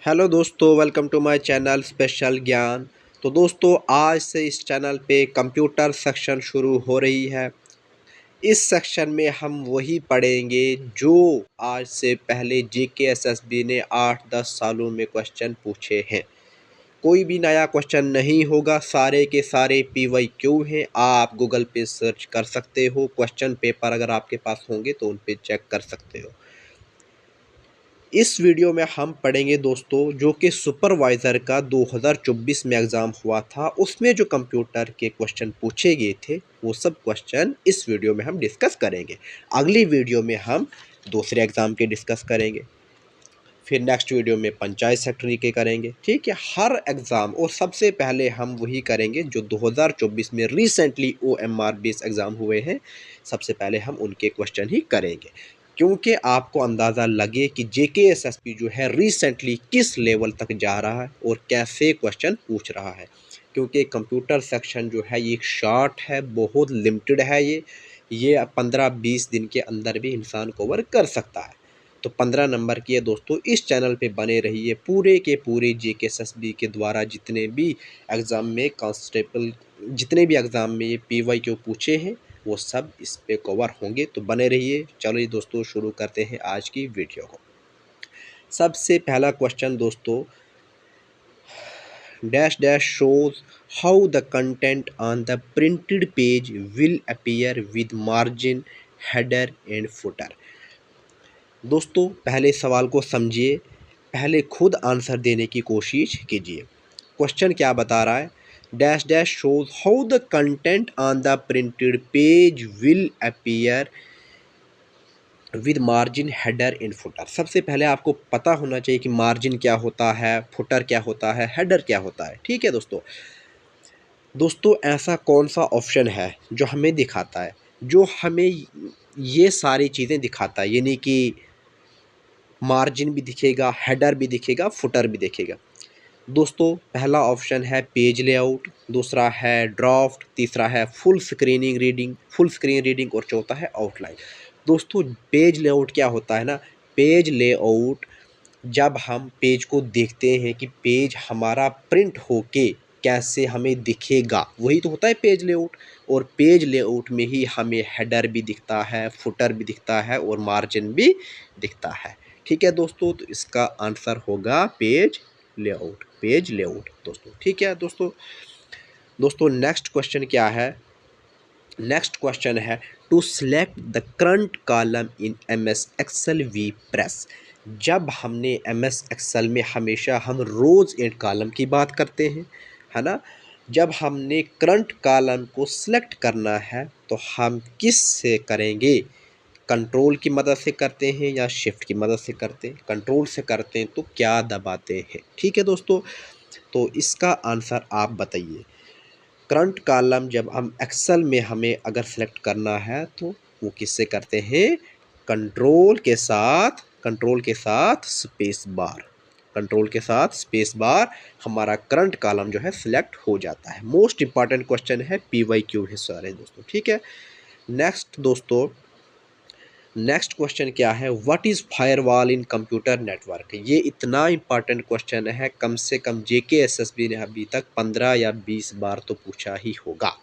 Hello दोस्तों, welcome to my channel special Gyan. तो दोस्तों, आज से इस चैनल पे कंप्यूटर सेक्शन शुरू हो रही है। इस सेक्शन में हम वही पढ़ेंगे जो आज से पहले जीके एसएसबी ने 8-10 सालों में क्वेश्चन पूछे हैं। कोई भी नया क्वेश्चन नहीं होगा, सारे के सारे पीवाईक्यू हैं। आप गूगल पे सर्च कर सकते हो, क्वेश्चन पेपर अगर आपके पास होंगे तो उन पे चेक कर सकते हो। इस वीडियो में हम पढ़ेंगे दोस्तों जो कि सुपरवाइज़र का 2024 में एग्ज़ाम हुआ था, उसमें जो कंप्यूटर के क्वेश्चन पूछे गए थे वो सब क्वेश्चन इस वीडियो में हम डिस्कस करेंगे। अगली वीडियो में हम दूसरे एग्ज़ाम के डिस्कस करेंगे, फिर नेक्स्ट वीडियो में पंचायत सेक्रेटरी के करेंगे। ठीक है, हर एग्ज़ाम और सबसे पहले हम वही करेंगे जो 2024 में रिसेंटली OMR बेस एग्ज़ाम हुए हैं। सबसे पहले हम उनके क्वेश्चन ही करेंगे, क्योंकि आपको अंदाज़ा लगे कि जेके एसएसबी जो है रिसेंटली किस लेवल तक जा रहा है और कैसे क्वेश्चन पूछ रहा है। क्योंकि कंप्यूटर सेक्शन जो है ये एक शॉर्ट है, बहुत लिमिटेड है। ये 15-20 दिन के अंदर भी इंसान कवर कर सकता है। तो 15 नंबर की है दोस्तों। इस चैनल पे बने रहिए, पूरे के पूरे जेके एसएसबी के द्वारा जितने भी एग्ज़ाम में कांस्टेबल जितने भी एग्ज़ाम में ये पीवाईक्यू पूछे हैं वो सब इस पे कवर होंगे, तो बने रहिए। चलिए दोस्तों, शुरू करते हैं आज की वीडियो को। सबसे पहला क्वेश्चन दोस्तों, dash dash shows how the content on the printed page will appear with margin, header and footer. दोस्तों, पहले सवाल को समझिए, पहले खुद आंसर देने की कोशिश कीजिए। क्वेश्चन क्या बता रहा है? Dash dash shows how the content on the printed page will appear with margin, header and footer. सबसे पहले आपको पता होना चाहिए कि मार्जिन क्या होता है, फुटर क्या होता है, हेडर क्या होता है। ठीक है दोस्तों। दोस्तों, ऐसा कौन सा ऑप्शन है जो हमें दिखाता है, जो हमें ये सारी चीज़ें दिखाता है, यानी कि मार्जिन भी दिखेगा, हेडर भी दिखेगा, फुटर भी दिखेगा। दोस्तों, पहला ऑप्शन है पेज लेआउट, दूसरा है ड्राफ्ट, तीसरा है फुल स्क्रीन रीडिंग और चौथा है आउटलाइन। दोस्तों, पेज लेआउट क्या होता है ना? पेज लेआउट, जब हम पेज को देखते हैं कि पेज हमारा प्रिंट होके कैसे हमें दिखेगा, वही तो होता है पेज लेआउट। और पेज लेआउट में ही हमें हेडर भी दिखता है, फुटर भी दिखता है और मार्जिन भी दिखता है। ठीक है दोस्तों, तो इसका आंसर होगा पेज लेआउट दोस्तों। ठीक है दोस्तों। दोस्तों, नेक्स्ट क्वेश्चन क्या है? नेक्स्ट क्वेश्चन है to select the current column in MS excel we press. जब हमने MS एक्सेल में हमेशा हम रोज़ एंड कॉलम की बात करते हैं, है ना? जब हमने करंट कॉलम को सिलेक्ट करना है तो हम किस से करेंगे? कंट्रोल की मदद से करते हैं या शिफ्ट की मदद से करते हैं? कंट्रोल से करते हैं तो क्या दबाते हैं? ठीक है दोस्तों, तो इसका आंसर आप बताइए। करंट कॉलम जब हम एक्सेल में हमें अगर सेलेक्ट करना है तो वो किससे करते हैं? कंट्रोल के साथ स्पेस बार हमारा करंट कॉलम जो है सिलेक्ट हो जाता है। मोस्ट इंपॉर्टेंट क्वेश्चन है, पीवाईक्यू है सारे दोस्तों। ठीक है। नेक्स्ट दोस्तों, नेक्स्ट क्वेश्चन क्या है? What is firewall in computer network. ये इतना इंपॉर्टेंट क्वेश्चन है, कम से कम जेके एसएसबी ने अभी तक 15 या 20 बार तो पूछा ही होगा।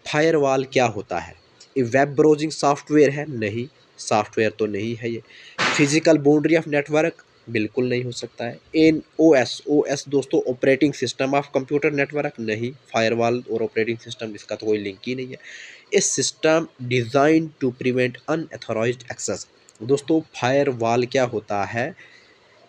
फायरवॉल क्या होता है? ये वेब ब्राउजिंग सॉफ्टवेयर है? नहीं, सॉफ्टवेयर तो नहीं है ये। Physical boundary of network? बिल्कुल नहीं हो सकता है। ओएस दोस्तों, operating system of computer network? नहीं, फायरवॉल और ऑपरेटिंग सिस्टम इसका तो कोई लिंक ही नहीं है। A system design to prevent unauthorised access. दोस्तों, फायरवॉल क्या होता है?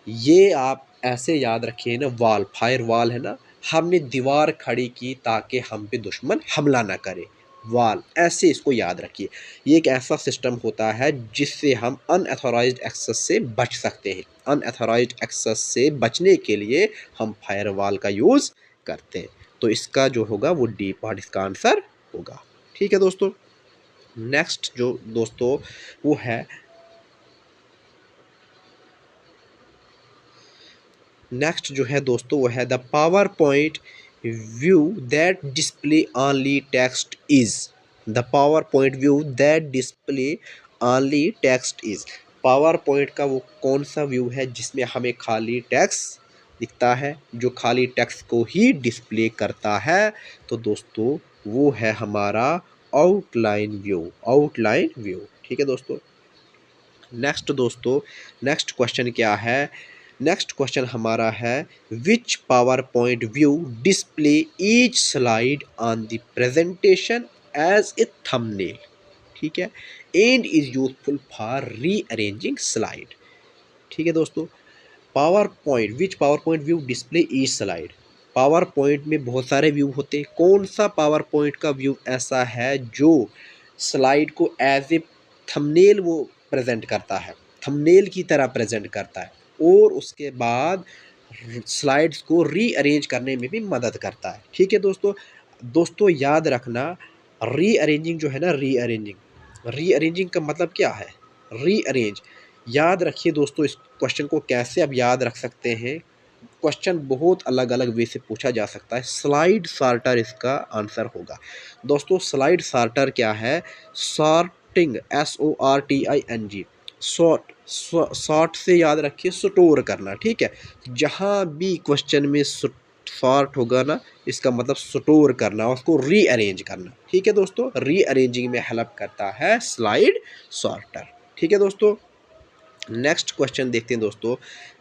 ये आप ऐसे याद रखिए ना, फायर वॉल है ना, हमने दीवार खड़ी की ताकि हम पे दुश्मन हमला ना करे। वॉल, ऐसे इसको याद रखिए। ये एक ऐसा सिस्टम होता है जिससे हम अनअथोराइज्ड एक्सेस से बच सकते हैं। अनअथोराइज्ड एक्सेस से बचने के लिए हम फायरवॉल का यूज़ करते हैं। तो इसका जो होगा वो डी पार्ट इसका आंसर होगा। ठीक है दोस्तों। नेक्स्ट जो दोस्तों वो है, नेक्स्ट जो है दोस्तों वो है the power point view that display only text is. The power point view that display only text is. Power point का वो कौन सा व्यू है जिसमें हमें खाली टेक्स्ट दिखता है, जो खाली टेक्स्ट को ही डिस्प्ले करता है? तो दोस्तों वो है हमारा आउटलाइन व्यू, आउटलाइन व्यू। ठीक है दोस्तों। नेक्स्ट दोस्तों, नेक्स्ट क्वेश्चन क्या है? नेक्स्ट क्वेश्चन हमारा है which PowerPoint view display each slide on the presentation as a thumbnail. ठीक है, and is useful for rearranging slide. ठीक है दोस्तों। PowerPoint, which PowerPoint view display each slide. PowerPoint में बहुत सारे व्यू होते हैं, कौन सा पावर पॉइंट का व्यू ऐसा है जो स्लाइड को एज ए थंबनेल वो प्रेजेंट करता है, थंबनेल की तरह प्रेजेंट करता है, और उसके बाद स्लाइड्स को रीअरेंज करने में भी मदद करता है। ठीक है दोस्तों। दोस्तों याद रखना, रीअरेंजिंग जो है ना, रीअरेंजिंग, रीअरेंजिंग का मतलब क्या है? रीअरेंज, याद रखिए दोस्तों, इस क्वेश्चन को कैसे आप याद रख सकते हैं। क्वेश्चन बहुत अलग अलग वे से पूछा जा सकता है। स्लाइड सॉर्टर इसका आंसर होगा। दोस्तों स्लाइड सॉर्टर क्या है? सॉर्टिंग, SORTING, सॉर्ट, सॉर्ट से याद रखिए स्टोर करना। ठीक है, जहाँ भी क्वेश्चन में सॉर्ट होगा ना, इसका मतलब स्टोर करना, उसको रीअरेंज करना। ठीक है दोस्तों, रीअरेंजिंग में हेल्प करता है स्लाइड सॉर्टर। ठीक है दोस्तों। नेक्स्ट क्वेश्चन देखते हैं दोस्तों।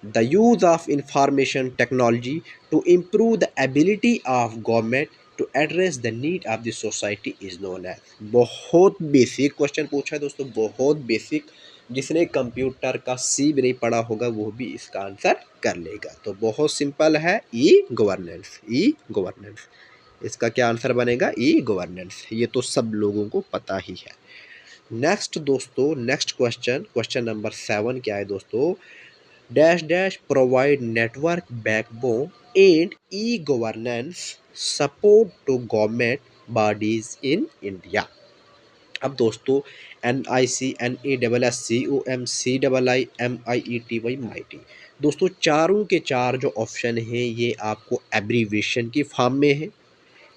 The use of information technology to improve the ability of government to address the need of the society is known as. बहुत बेसिक क्वेश्चन पूछा है दोस्तों, बहुत बेसिक। जिसने कंप्यूटर का सी भी नहीं पढ़ा होगा वो भी इसका आंसर कर लेगा। तो बहुत सिंपल है, ई गवर्नेंस, ई गवर्नेंस। इसका क्या आंसर बनेगा? E governance. ये तो सब लोगों को पता ही है। नेक्स्ट दोस्तों, नेक्स्ट क्वेश्चन, क्वेश्चन नंबर 7 क्या है दोस्तों? Dash dash provide network backbone and e governance support to government bodies in India. अब दोस्तों NIC, NASSC, OM, CII, MIETY, दोस्तों चारों के चार जो ऑप्शन हैं ये आपको एब्रीविएशन की फॉर्म में है।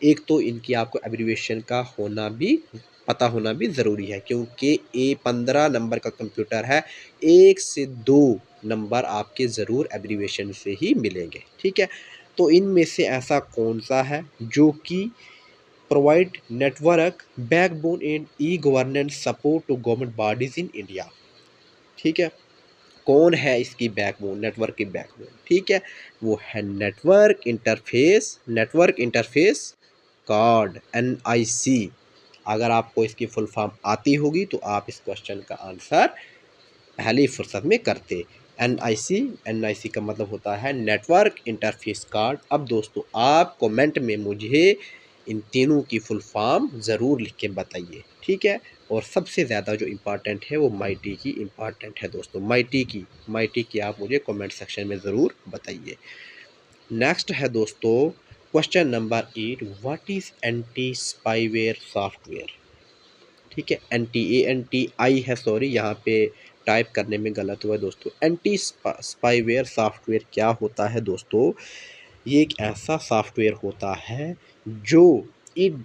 एक तो इनकी आपको एब्रीविएशन का होना भी, पता होना भी ज़रूरी है, क्योंकि ये 15 नंबर का कंप्यूटर है, 1 से 2 नंबर आपके ज़रूर एब्रीविएशन से ही मिलेंगे। ठीक है, तो इनमें से ऐसा कौन सा है जो कि provide network backbone and e governance support to government bodies in India? ठीक है, कौन है इसकी बैकबोन, नेटवर्क की बैकबोन? ठीक है, वो है network interface, network interface card, NIC। अगर आपको इसकी फुल फॉर्म आती होगी तो आप इस क्वेश्चन का आंसर पहली फुर्सत में करते। NIC का मतलब होता है नेटवर्क इंटरफेस कार्ड। अब दोस्तों आप कमेंट में मुझे इन तीनों की फुल फॉर्म ज़रूर लिख के बताइए। ठीक है, और सबसे ज़्यादा जो इम्पॉर्टेंट है वो माइटी की इम्पॉर्टेंट है दोस्तों, माइटी की आप मुझे कमेंट सेक्शन में ज़रूर बताइए। नेक्स्ट है दोस्तों question number 8, what is anti spyware software? ठीक है, NTANTI है, सॉरी यहाँ पे टाइप करने में गलत हुआ है दोस्तों। एंटी स्पाईवेयर सॉफ्टवेयर क्या होता है दोस्तों? ये एक ऐसा सॉफ्टवेयर होता है जो it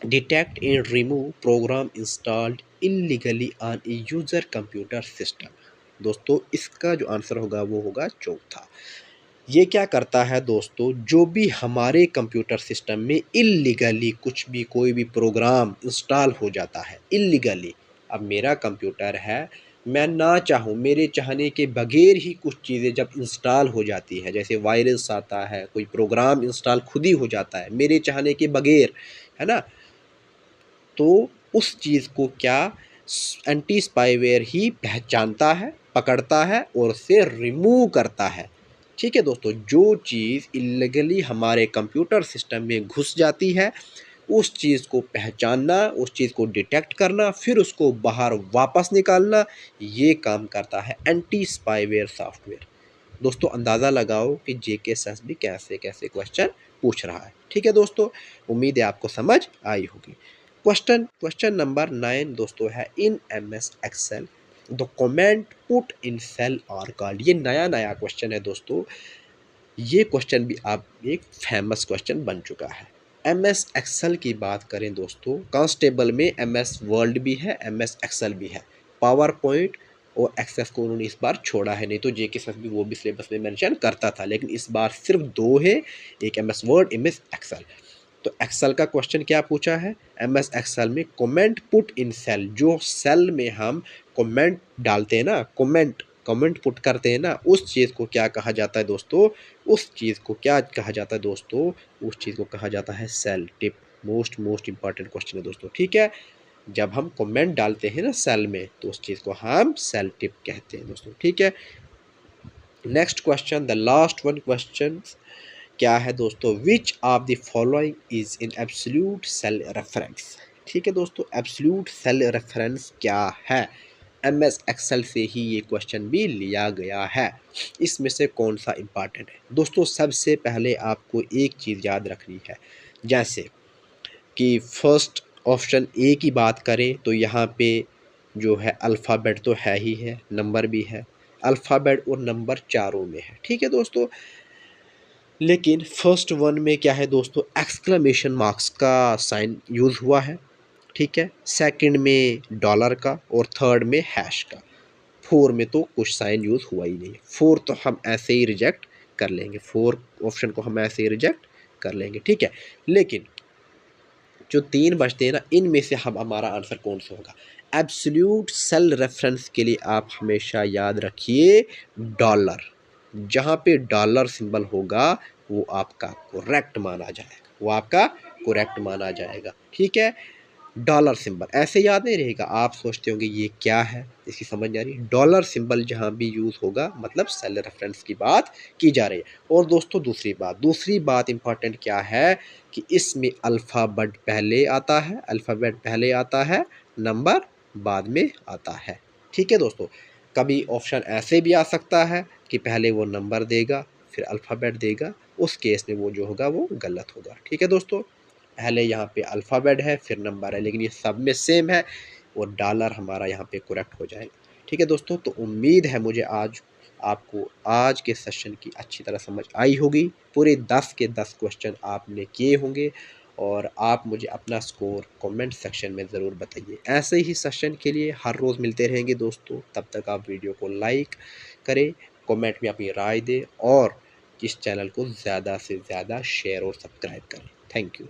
detect and remove program installed illegally on a user computer system. दोस्तों इसका जो आंसर होगा वो होगा चौथा। ये क्या करता है दोस्तों? जो भी हमारे कंप्यूटर सिस्टम में इल्लीगली कुछ भी, कोई भी प्रोग्राम इंस्टॉल हो जाता है इल्लीगली। अब मेरा कंप्यूटर है, मैं ना चाहूँ, मेरे चाहने के बगैर ही कुछ चीज़ें जब इंस्टॉल हो जाती है, जैसे वायरस आता है, कोई प्रोग्राम इंस्टॉल खुद ही हो जाता है मेरे चाहने के बगैर, है ना, तो उस चीज़ को क्या एंटी स्पाईवेयर ही पहचानता है, पकड़ता है और उससे रिमूव करता है। ठीक है दोस्तों, जो चीज़ इल्लीगली हमारे कंप्यूटर सिस्टम में घुस जाती है उस चीज़ को पहचानना, उस चीज़ को डिटेक्ट करना, फिर उसको बाहर वापस निकालना, ये काम करता है एंटी स्पाईवेयर सॉफ्टवेयर। दोस्तों अंदाज़ा लगाओ कि JK सर भी कैसे कैसे क्वेश्चन पूछ रहा है। ठीक है दोस्तों, उम्मीद है आपको समझ आई होगी। क्वेश्चन नंबर 9 दोस्तों है in MS excel the comment put in cell are called. ये नया नया क्वेश्चन है दोस्तों, ये क्वेश्चन भी आप एक फेमस क्वेश्चन बन चुका है। MS एक्सेल की बात करें दोस्तों, कांस्टेबल में MS वर्ल्ड भी है, MS एक्सेल भी है, पावर पॉइंट और एक्सेस को उन्होंने इस बार छोड़ा है, नहीं तो जेकेएसएस भी वो भी सिलेबस में मेंशन करता था, लेकिन इस बार सिर्फ 2 है, एक एमएस वर्ड, एमएस एक्सेल। तो एक्सेल का क्वेश्चन क्या पूछा है, एमएस एक्सेल में कमेंट पुट इन सेल, जो सेल में हम कमेंट डालते हैं ना, कमेंट कमेंट पुट करते हैं ना, उस चीज़ को क्या कहा जाता है दोस्तों, उस चीज़ को क्या कहा जाता है दोस्तों, उस चीज़ को कहा जाता है cell tip. Most important question है दोस्तों, ठीक है। जब हम कमेंट डालते हैं ना सेल में, तो उस चीज़ को हम सेल टिप कहते हैं दोस्तों, ठीक है। Next question, the last one question क्या है दोस्तों, which of the following is in absolute cell reference. ठीक है दोस्तों, एब्सोल्यूट सेल रेफरेंस क्या है, एमएस एक्सेल से ही ये क्वेश्चन भी लिया गया है। इसमें से कौन सा इंपॉर्टेंट है दोस्तों, सबसे पहले आपको एक चीज़ याद रखनी है, जैसे कि फर्स्ट ऑप्शन ए की बात करें तो यहाँ पे जो है अल्फ़ाबेट तो है ही है, नंबर भी है, अल्फ़ाबेट और नंबर चारों में है, ठीक है दोस्तों। लेकिन फर्स्ट वन में क्या है दोस्तों, एक्सक्लेमेशन मार्क्स का साइन यूज़ हुआ है, ठीक है। सेकंड में डॉलर का और थर्ड में हैश का। फोर में तो कुछ साइन यूज़ हुआ ही नहीं, फोर तो हम ऐसे ही रिजेक्ट कर लेंगे, फोर ऑप्शन को हम ऐसे ही रिजेक्ट कर लेंगे, ठीक है। लेकिन जो 3 बचते हैं ना, इनमें से हम हमारा आंसर कौन सा होगा, एब्सोल्यूट सेल रेफरेंस के लिए आप हमेशा याद रखिए डॉलर, जहाँ पे डॉलर सिंबल होगा वो आपका करेक्ट माना जाएगा, वो आपका करेक्ट माना जाएगा, ठीक है। डॉलर सिंबल ऐसे याद नहीं रहेगा, आप सोचते होंगे ये क्या है, इसकी समझ नहीं आ रही। डॉलर सिंबल जहाँ भी यूज़ होगा मतलब सेल रेफरेंस की बात की जा रही है। और दोस्तों दूसरी बात इंपॉर्टेंट क्या है कि इसमें अल्फ़ाबेट पहले आता है, अल्फ़ाबेट पहले आता है, नंबर बाद में आता है, ठीक है दोस्तों। कभी ऑप्शन ऐसे भी आ सकता है कि पहले वो नंबर देगा फिर अल्फ़ाबेट देगा, उस केस में वो जो होगा वो गलत होगा, ठीक है दोस्तों। पहले यहाँ पे अल्फ़ाबेट है फिर नंबर है, लेकिन ये सब में सेम है और डॉलर हमारा यहाँ पे करेक्ट हो जाएगा, ठीक है दोस्तों। तो उम्मीद है मुझे आज आपको आज के सेशन की अच्छी तरह समझ आई होगी, पूरे 10 के 10 क्वेश्चन आपने किए होंगे, और आप मुझे अपना स्कोर कमेंट सेक्शन में ज़रूर बताइए। ऐसे ही सेशन के लिए हर रोज़ मिलते रहेंगे दोस्तों, तब तक आप वीडियो को लाइक करें, कमेंट में अपनी राय दें और इस चैनल को ज़्यादा से ज़्यादा शेयर और सब्सक्राइब करें। Thank you.